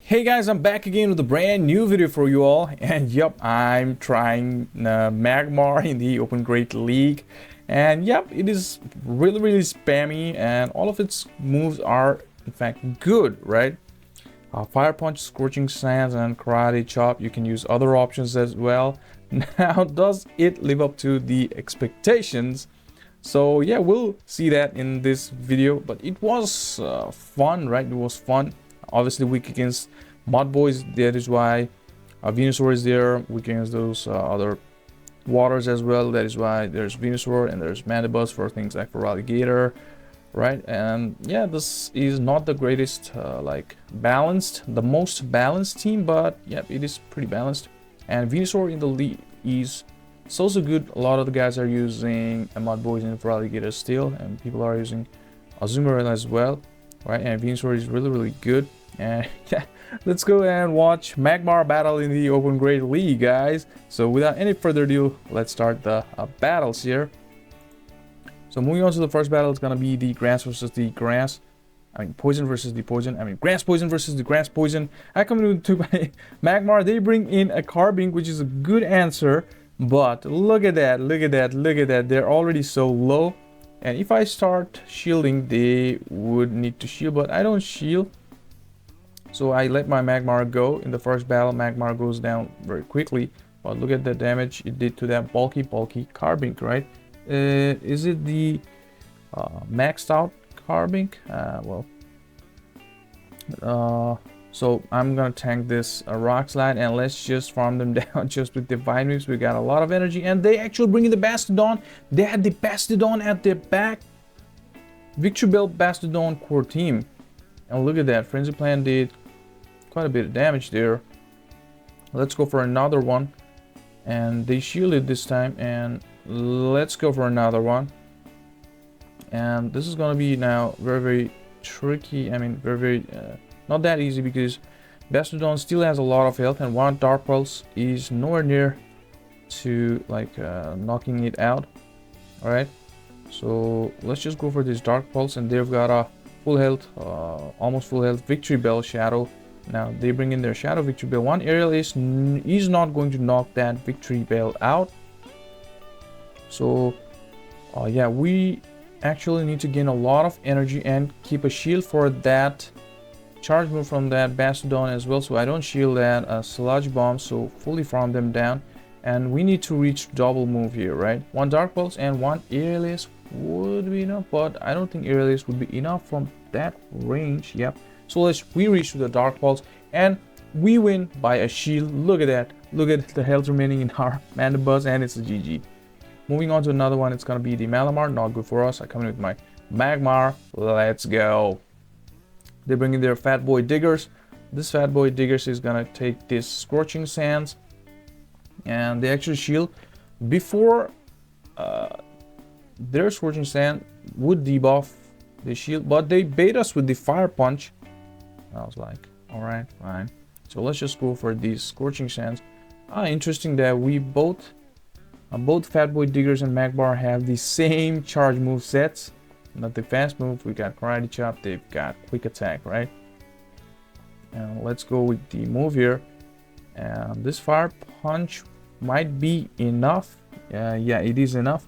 Hey guys, I'm back again with a brand new video for you all, and yep, I'm trying Magmar in the Open Great League, and yep, it is really spammy, and all of its moves are in fact good, right? Fire Punch, Scorching Sands, and Karate Chop. You can use other options as well. Now, does it live up to the expectations? So yeah, we'll see that in this video, but it was fun, right? It was fun. Obviously weak against Mud Boys, that is why Venusaur is there. Weak against those other waters as well, that is why there's Venusaur, and there's Mandibuzz for things like Feraligatr, right? And yeah, this is not the greatest like balanced, the most balanced team, but yeah, it is pretty balanced. And Venusaur in the lead is so good. A lot of the guys are using Mud Boys and Feraligatr still, and people are using Azumarill as well, right? And Venusaur is really good. And yeah, let's go and watch Magmar battle in the Open Great League, guys. So without any further ado, let's start the battles here. So moving on to the first battle, it's gonna be the grass versus the grass. I mean, poison versus the poison. I mean, grass poison versus the grass poison. I come into my Magmar. They bring in a Carbink, which is a good answer. But look at that, look at that, look at that. They're already so low. And if I start shielding, they would need to shield, but I don't shield. So I let my Magmar go. In the first battle, Magmar goes down very quickly. But look at the damage it did to that bulky Carbink, right? Is it the maxed out Carbink? So I'm gonna tank this Rock Slide, and let's just farm them down just with Divine Moves. We got a lot of energy, and they actually bring in the Bastodon. They had the Bastodon at their back. Victreebel Bastodon core team. And look at that, Frenzy Plant did quite a bit of damage there. Let's go for another one. And they shielded this time, and let's go for another one. And this is gonna be now very tricky. I mean, very not that easy, because Bastodon still has a lot of health, and one Dark Pulse is nowhere near to like knocking it out. All right, so let's just go for this Dark Pulse, and they've got a full health, almost full health Victreebel Shadow. Now they bring in their Shadow Victreebel. One Aerial is not going to knock that Victreebel out. So yeah, we actually need to gain a lot of energy and keep a shield for that charge move from that Bastodon as well, so I don't shield that Sludge Bomb. So fully farm them down, and we need to reach double move here, right? One Dark Pulse and one Aerialist would be enough, but I don't think Aerialist would be enough from that range. Yep, so we reach to the Dark Pulse, and we win by a shield. Look at that, look at the health remaining in our Mandibuzz, and it's a GG. Moving on to another one, it's gonna be the Malamar. Not good for us. I come in with my Magmar. Let's go. They bring in their Fat Boy Diggers. This Fat Boy Diggers is gonna take this Scorching Sands, and they actually shield before their Scorching Sand would debuff the shield, but they bait us with the Fire Punch. I was like, all right, fine. So let's just go for these Scorching Sands. Interesting that we both Fat Boy Diggers and Magmar have the same charge move sets. Not the fast move. We got Karate Chop. They've got Quick Attack, right? And let's go with the move here. And this Fire Punch might be enough. Yeah, it is enough.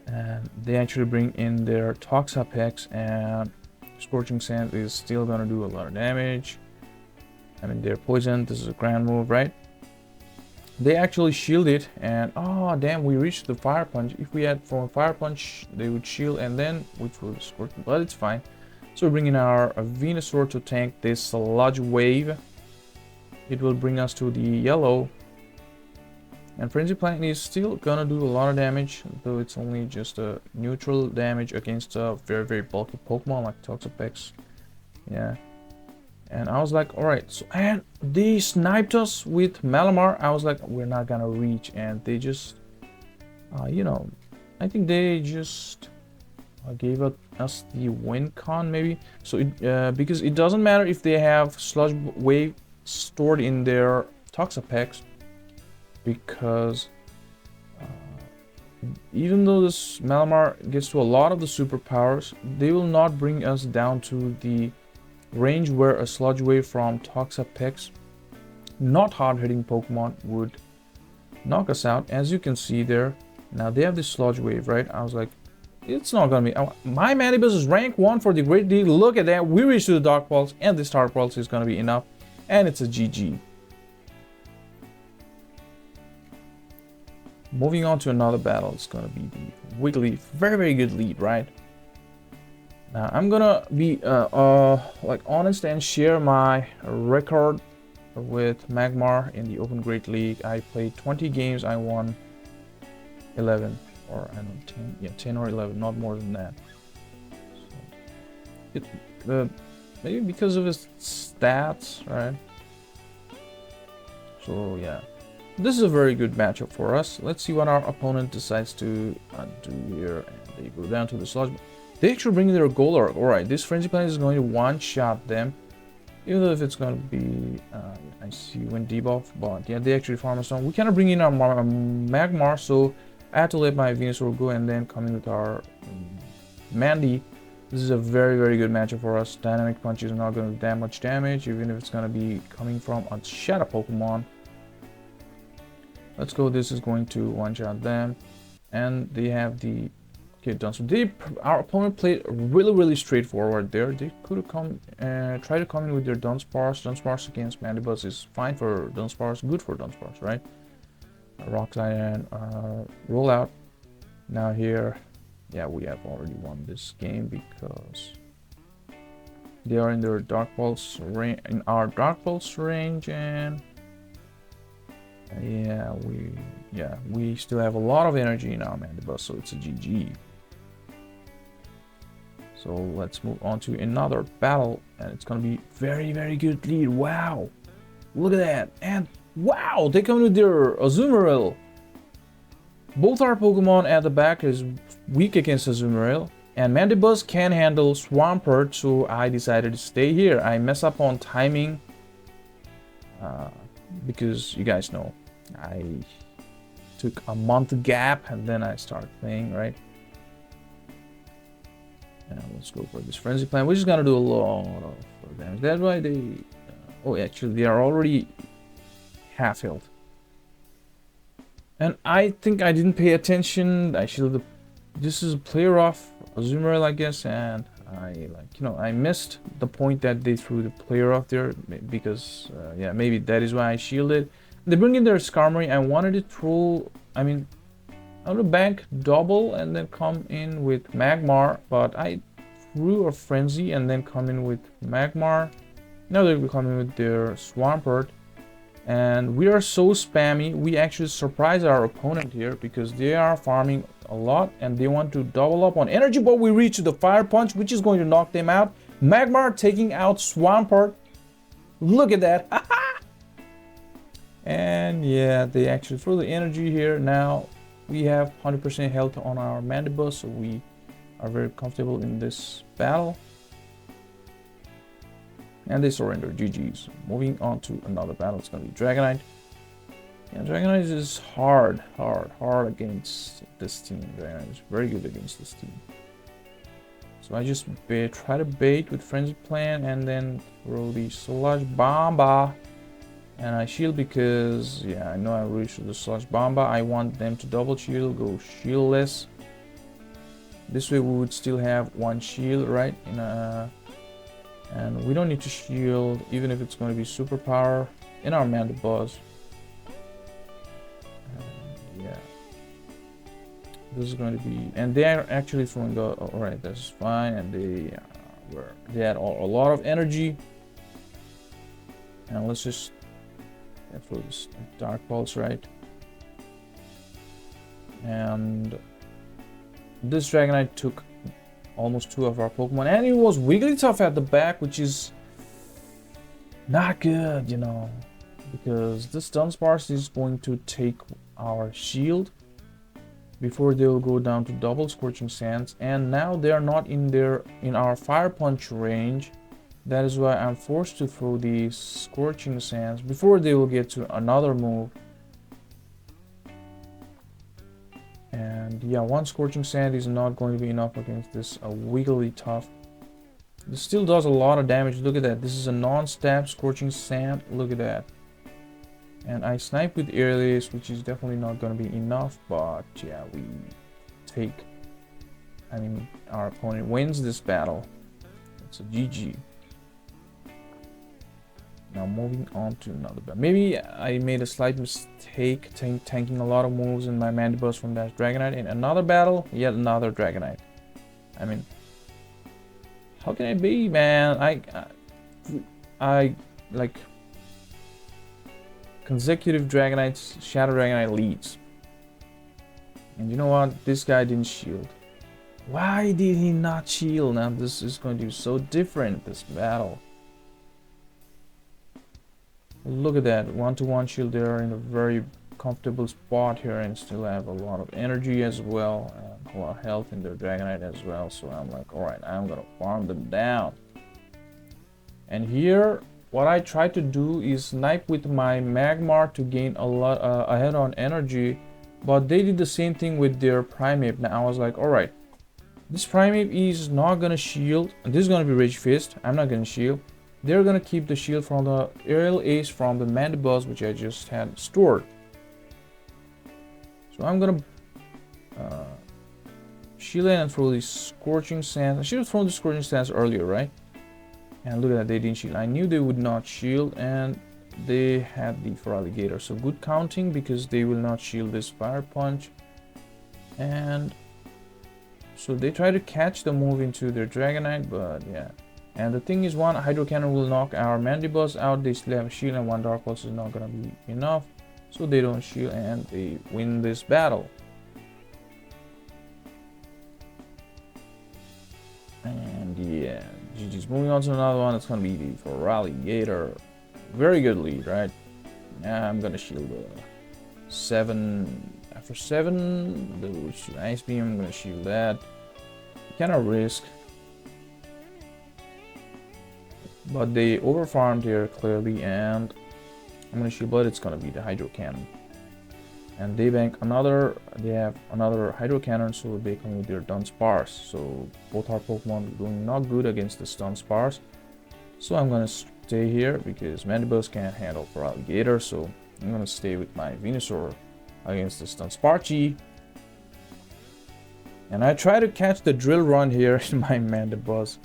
And they actually bring in their Toxapex, and Scorching Sand is still gonna do a lot of damage. I mean, they're poisoned. This is a grand move, right? They actually shield it, and oh damn, we reached the Fire Punch. If we had from Fire Punch, they would shield, and then which would scorch, but it's fine. So we bring in our Venusaur to tank this Sludge Wave. It will bring us to the yellow, and Frenzy Plant is still gonna do a lot of damage, though it's only just a neutral damage against a very bulky Pokemon like Toxapex. Yeah. And I was like, all right, so, and they sniped us with Malamar. I was like, we're not gonna reach, and they just you know, I think they just gave us the win con maybe. So it because it doesn't matter if they have Sludge Wave stored in their Toxapex, because even though this Malamar gets to a lot of the superpowers, they will not bring us down to the range where a Sludge Wave from Toxapex, not hard-hitting Pokemon, would knock us out. As you can see there, now they have this Sludge Wave, right? I was like, it's not gonna be. My Mandibuzz is rank 1 for the Great League. Look at that. We reached to the Dark Pulse, and this Dark Pulse is gonna be enough, and it's a GG. Moving on to another battle, it's gonna be the Wiggly. Very good lead, right? Now I'm gonna be like honest and share my record with Magmar in the Open Great League. I played 20 games, I won 11, or I don't know, 10, yeah, 10 or 11, not more than that. So maybe because of his stats, right? So yeah, this is a very good matchup for us. Let's see what our opponent decides to do here. And they go down to the Sludge. They actually bring their Golurk. Alright, this Frenzy Plant is going to one-shot them. Even though if it's going to be, I see when debuff, but yeah, they actually farm us on. We cannot bring in our Magmar, so I had to let my Venusaur go and then come in with our Mandy. This is a very good matchup for us. Dynamic Punch is not going to do that much damage, even if it's going to be coming from a Shadow Pokemon. Let's go. This is going to one-shot them, and they have the Dunsparce. Our opponent played really straightforward there. They could have come try to come in with their Dunsparce. Dunsparce against Mandibuzz is fine for Dunsparce, good for Dunsparce, right? Rock Slide and roll out. Now here, yeah, we have already won this game because they are in their Dark Pulse range, in our Dark Pulse range, and yeah, we still have a lot of energy in our Mandibuzz, so it's a GG. So let's move on to another battle, and it's gonna be very good lead. Wow, look at that, and wow, they come with their Azumarill. Both our Pokemon at the back is weak against Azumarill, and Mandibuzz can handle Swampert, so I decided to stay here. I mess up on timing because you guys know I took a month gap and then I started playing, right? And let's go for this Frenzy Plant, which is gonna do a lot of damage. That's why they oh, actually they are already half health. And I think I didn't pay attention. I shielded. This is a player off Azumarill, I guess, and I missed the point that they threw the player off there because yeah, maybe that is why I shielded. They bring in their Skarmory. I wanted to throw, I want to bank double and then come in with Magmar, but I threw a Frenzy and then come in with Magmar. Now they're coming with their Swampert, and we are so spammy. We actually surprise our opponent here because they are farming a lot and they want to double up on energy, but we reach the Fire Punch, which is going to knock them out. Magmar taking out Swampert. Look at that. And yeah, they actually throw the energy here. Now we have 100% health on our Mandibuzz, so we are very comfortable in this battle. And they surrender. GG's. Moving on to another battle. It's gonna be Dragonite. Yeah, Dragonite is hard against this team. Dragonite is very good against this team. So I just try to bait with Frenzy Plant and then throw the Sludge Bomba. And I shield because, yeah, I know I reached the Sludge Bomba. I want them to double shield, go shieldless. This way we would still have one shield, right? And we don't need to shield, even if it's going to be superpower in our Mandibuzz. Yeah. This is going to be, and they are actually throwing the, alright, that's fine. And they had a lot of energy. And let's just throw this Dark Pulse, right? And this Dragonite took almost 2 of our Pokemon, and it was Wigglytuff at the back, which is not good, you know, because this Dunsparce is going to take our shield before they will go down to double Scorching Sands, and now they are not in our Fire Punch range. That is why I'm forced to throw the Scorching Sands before they will get to another move. And yeah, one Scorching Sand is not going to be enough against this Wigglytuff. This still does a lot of damage. Look at that. This is a non-stab Scorching Sand. Look at that. And I snipe with Airlace, which is definitely not going to be enough. But yeah, we take... I mean, our opponent wins this battle. It's a GG. Now moving on to another battle. Maybe I made a slight mistake tanking a lot of moves in my Mandibuzz from that Dragonite. In another battle, yet another Dragonite. I mean... How can it be, man? I like consecutive Dragonites, Shadow Dragonite leads. And you know what? This guy didn't shield. Why did he not shield? Now this is going to be so different, this battle. Look at that. 1-to-1 shield there in a very comfortable spot here, and still have a lot of energy as well. A lot of health in their Dragonite as well, so I'm like, alright, I'm gonna farm them down. And here, what I try to do is snipe with my Magmar to gain a lot ahead on energy, but they did the same thing with their Primeape. Now I was like, alright, this Primeape is not gonna shield, and this is gonna be Rage Fist. I'm not gonna shield. They're gonna keep the shield from the Aerial Ace from the Mandibuzz, which I just had stored. So I'm gonna shield it and throw the Scorching Sands. I should have thrown the Scorching Sands earlier, right? And look at that, they didn't shield. I knew they would not shield, and they had the Feraligatr. So good counting, because they will not shield this Fire Punch. And so they try to catch the move into their Dragonite, but yeah. And the thing is, one Hydro Cannon will knock our Mandibuzz out. They still have a shield, and one Dark Pulse is not gonna be enough. So they don't shield, and they win this battle. And yeah, GG's. Moving on to another one. It's gonna be the Feraligatr. Very good lead, right? Yeah, I'm gonna shield 7. After 7, the Ice Beam, I'm gonna shield that. Kind of risk. But they overfarmed here clearly, and I'm gonna shield, but it's gonna be the Hydro Cannon. And they bank another, they have another Hydro Cannon, so they come with their Dunsparce. So both our Pokemon doing not good against this Dunsparce. So I'm gonna stay here because Mandibuzz can't handle Feraligatr, so I'm gonna stay with my Venusaur against this Dunsparce. And I try to catch the Drill Run here in my Mandibuzz.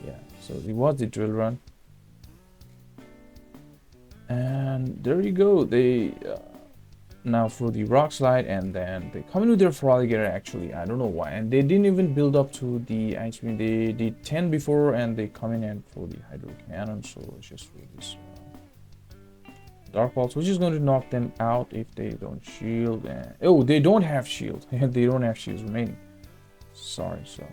Yeah, so it was the Drill Run. And there you go. They now throw the Rock Slide, and then they come in with their Feraligatr. Actually, I don't know why, and they didn't even build up to the Ice Beam. They did 10 before, and they come in and throw the Hydro Cannon. So it's just for this Dark Pulse, which is going to knock them out if they don't shield. And oh, they don't have shield. They don't have shields remaining. Sorry, so.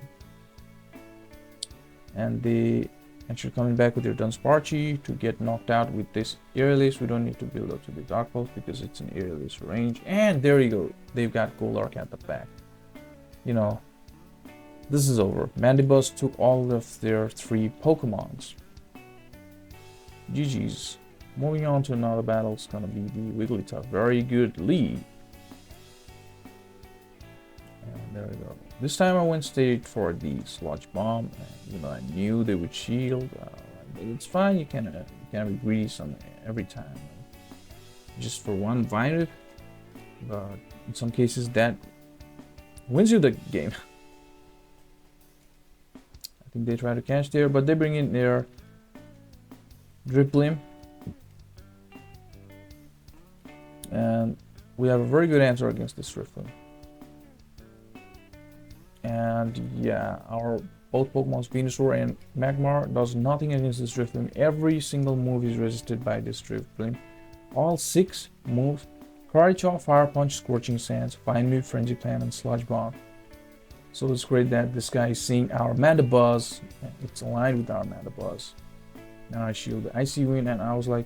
And they actually coming back with their Dunsparce to get knocked out with this Aerial. We don't need to build up to the Dark Pulse because it's an Aerial range. And there you go. They've got Goldark at the back. You know, this is over. Mandibuzz took all of their 3 Pokemons. GG's. Moving on to another battle, it's gonna be the Wigglytuff. Very good lead. And there we go. This time I went straight for the Sludge Bomb. And, you know, I knew they would shield. But it's fine. You can be greedy every time. Just for one Vine, but in some cases that wins you the game. I think they try to catch there, but they bring in their Drifblim. And we have a very good answer against this Drifblim. And yeah, our both Pokemon's Venusaur and Magmar does nothing against this Drifblim. Every single move is resisted by this Drifblim. All 6 moves: Karate Chop, Fire Punch, Scorching Sands, Vine Whip, Frenzy Plant, and Sludge Bomb. So it's great that this guy is seeing our Mandibuzz. It's aligned with our Mandibuzz. Now I shield the Icy Wind, and I was like,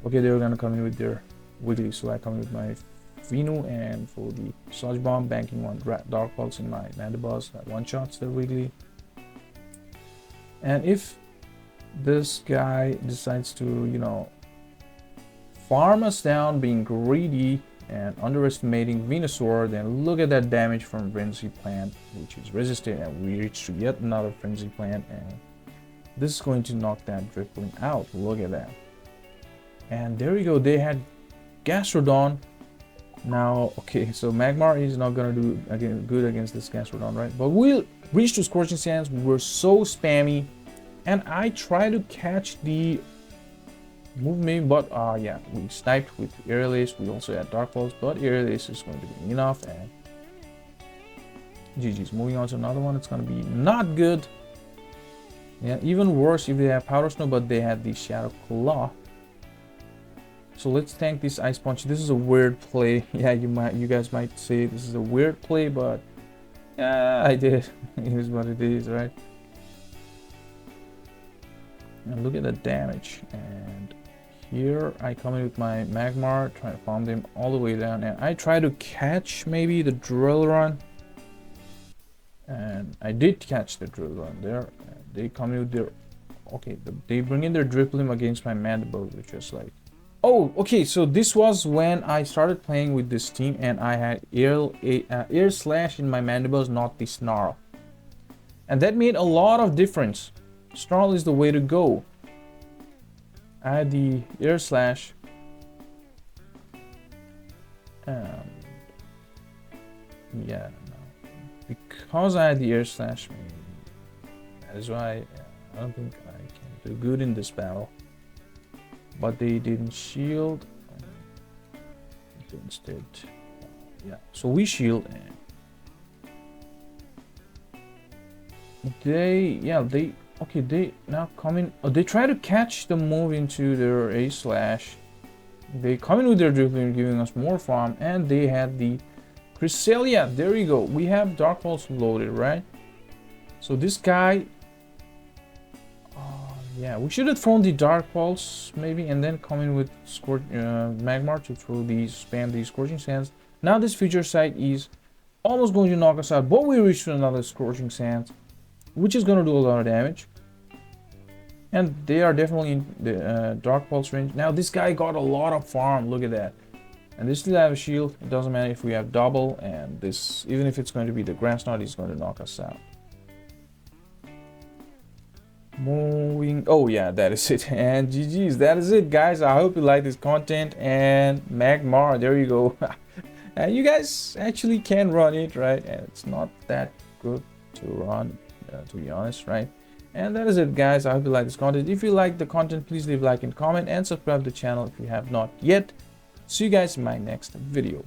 okay, they're gonna come in with their Wiggly, so I come with my Venu, and for the Sludge Bomb, banking 1 Dark Pulse in my Mandibuzz that one-shots the Wiggly. And if this guy decides to, you know, farm us down, being greedy, and underestimating Venusaur. Then look at that damage from Frenzy Plant, which is resisted, and we reach to yet another Frenzy Plant, and this is going to knock that Drifblim out. Look at that. And there we go. They had Gastrodon. Now, okay, so Magmar is not gonna do good against this Gastrodon, right? But we'll reach to Scorching Sands. We're so spammy, and I try to catch the movement, but yeah, we sniped with Aerial Ace. We also had Dark Pulse, but Aerial Ace is going to be enough, and GG's. Moving on to another one. It's gonna be not good. Yeah, even worse if they have Powder Snow, but they had the Shadow Claw. So let's tank this Ice Punch. This is a weird play. Yeah, you guys might say this is a weird play, but yeah, I did. It is what it is, right? And look at the damage. And here I come in with my Magmar, try to farm them all the way down, and I try to catch maybe the Drill Run. And I did catch the Drill Run there. They come in with their, okay, they bring in their Drifblim against my Mandible, which is like, oh, okay, so this was when I started playing with this team, and I had Air Slash in my Mandibles, not the Snarl. And that made a lot of difference. Snarl is the way to go. I had the Air Slash. Yeah, no. Because I had the Air Slash, that is why I don't think I can do good in this battle. But they didn't shield. Instead, yeah. So we shield, and they now come in. Oh, they try to catch the move into their A Slash. They come in with their Drifblim, giving us more farm, and they had the Cresselia. There you go. We have Dark Pulse loaded, right? So this guy. Yeah, we should have thrown the Dark Pulse maybe, and then come in with Magmar to spam the Scorching Sands. Now this Future Sight is almost going to knock us out, but we reach to another Scorching Sands, which is going to do a lot of damage. And they are definitely in the Dark Pulse range. Now this guy got a lot of farm, look at that. And they still have a shield. It doesn't matter if we have double, and this, even if it's going to be the Grass Knot, he's going to knock us out. Moving, oh yeah, that is it, and GG's, that is it, guys. I hope you like this content, and Magmar, there you go. And you guys actually can run it, right? And it's not that good to run, to be honest, right? And that is it, guys. I hope you like this content. If you like the content, please leave a like and comment, and subscribe to the channel if you have not yet. See you guys in my next video.